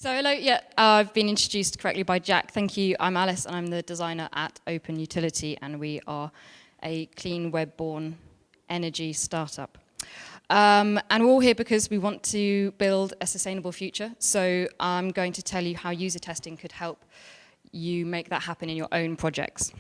So hello, yeah, I've been introduced correctly by Jack. Thank you. I'm Alice, and I'm the designer at Open Utility, and we are a clean web-born energy startup. And we're all here because we want to build a sustainable future. So I'm going to tell you how user testing could help you make that happen in your own projects.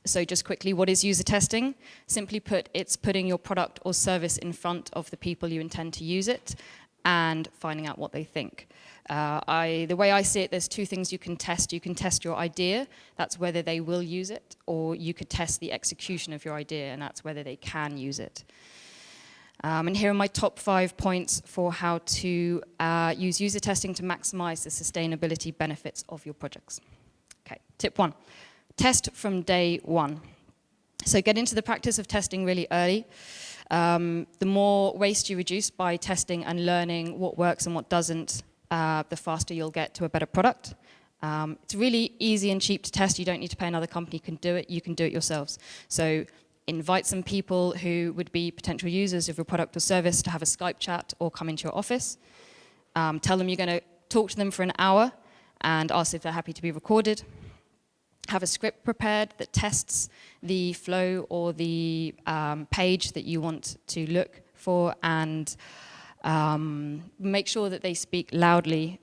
So just quickly, what is user testing? Simply put, it's putting your product or service in front of the people you intend to use it and finding out what they think. The way I see it, there's two things you can test. You can test your idea, that's whether they will use it, or you could test the execution of your idea, and that's whether they can use it. And here are my top 5 points for how to use user testing to maximize the sustainability benefits of your projects. Okay, tip 1, test from day 1. So get into the practice of testing really early. The more waste you reduce by testing and learning what works and what doesn't, the faster you'll get to a better product. It's really easy and cheap to test. You don't need to pay another company who can do it. You can do it yourselves. So invite some people who would be potential users of your product or service to have a Skype chat or come into your office. Tell them you're going to talk to them for an hour and ask if they're happy to be recorded. Have a script prepared that tests the flow or the page that you want to look for, and make sure that they speak loudly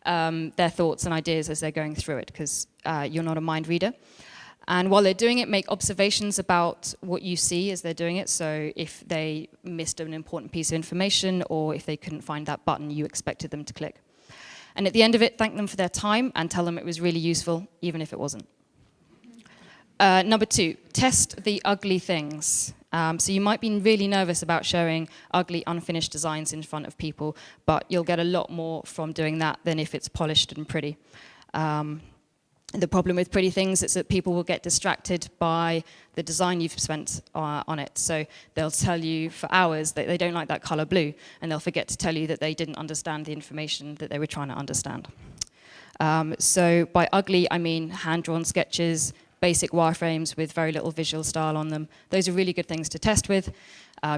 their thoughts and ideas as they're going through it, because you're not a mind reader. And while they're doing it, make observations about what you see as they're doing it. So if they missed an important piece of information, or if they couldn't find that button you expected them to click. And at the end of it, thank them for their time and tell them it was really useful, even if it wasn't. Number 2, test the ugly things. So you might be really nervous about showing ugly, unfinished designs in front of people, but you'll get a lot more from doing that than if it's polished and pretty. The problem with pretty things is that people will get distracted by the design you've spent on it. So they'll tell you for hours that they don't like that color blue, and they'll forget to tell you that they didn't understand the information that they were trying to understand. So by ugly, I mean hand-drawn sketches, basic wireframes with very little visual style on them. Those are really good things to test with.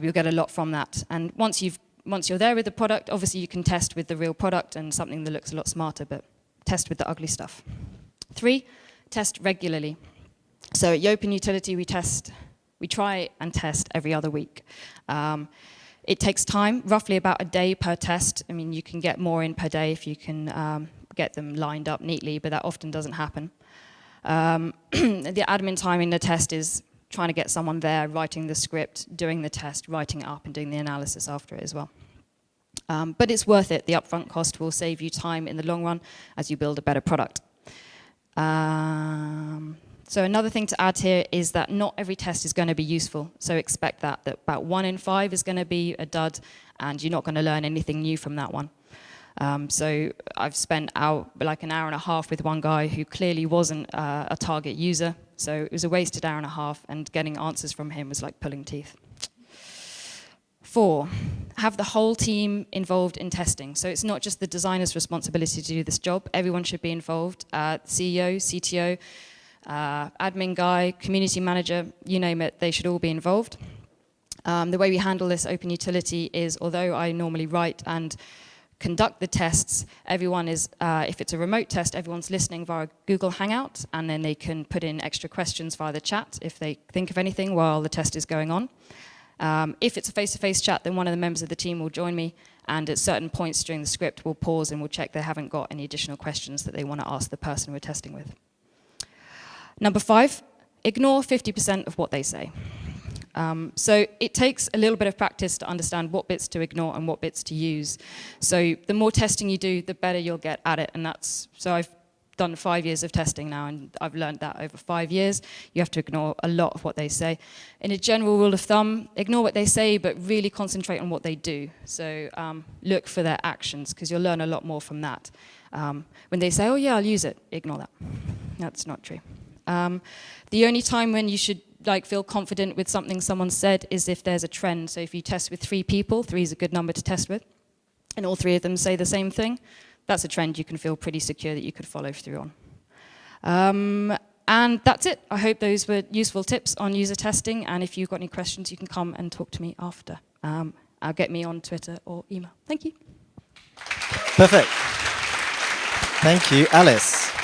You'll get a lot from that. And once you're there with the product, obviously you can test with the real product and something that looks a lot smarter, but test with the ugly stuff. 3, test regularly. So at Open Utility, we try and test every other week. It takes time, roughly about a day per test. I mean, you can get more in per day if you can get them lined up neatly, but that often doesn't happen. The admin time in the test is trying to get someone there, writing the script, doing the test, writing it up, and doing the analysis after it as well. But it's worth it. The upfront cost will save you time in the long run as you build a better product. So another thing to add here is that not every test is going to be useful. So expect that about 1 in 5 is going to be a dud, and you're not going to learn anything new from that one. So I've spent like an hour and a half with one guy who clearly wasn't a target user. So it was a wasted hour and a half, and getting answers from him was like pulling teeth. 4, have the whole team involved in testing. So it's not just the designer's responsibility to do this job. Everyone should be involved. CEO, CTO, admin guy, community manager, you name it, they should all be involved. The way we handle this Open Utility is, although I normally write and conduct the tests, everyone is, if it's a remote test, everyone's listening via Google Hangout, and then they can put in extra questions via the chat if they think of anything while the test is going on. If it's a face-to-face chat, then one of the members of the team will join me, and at certain points during the script, we'll pause and we'll check they haven't got any additional questions that they want to ask the person we're testing with. Number 5, ignore 50% of what they say. So it takes a little bit of practice to understand what bits to ignore and what bits to use. So the more testing you do, the better you'll get at it, and so I've done 5 years of testing now, and I've learned that over 5 years. You have to ignore a lot of what they say. In a general rule of thumb, ignore what they say, but really concentrate on what they do. So look for their actions, because you'll learn a lot more from that. When they say, oh yeah, I'll use it, ignore that. That's not true. The only time when you should feel confident with something someone said is if there's a trend. So if you test with 3 people, 3 is a good number to test with, and all 3 of them say the same thing, that's a trend you can feel pretty secure that you could follow through on. And that's it. I hope those were useful tips on user testing, and if you've got any questions, you can come and talk to me after. Get me on Twitter or email. Thank you. Perfect. Thank you, Alice.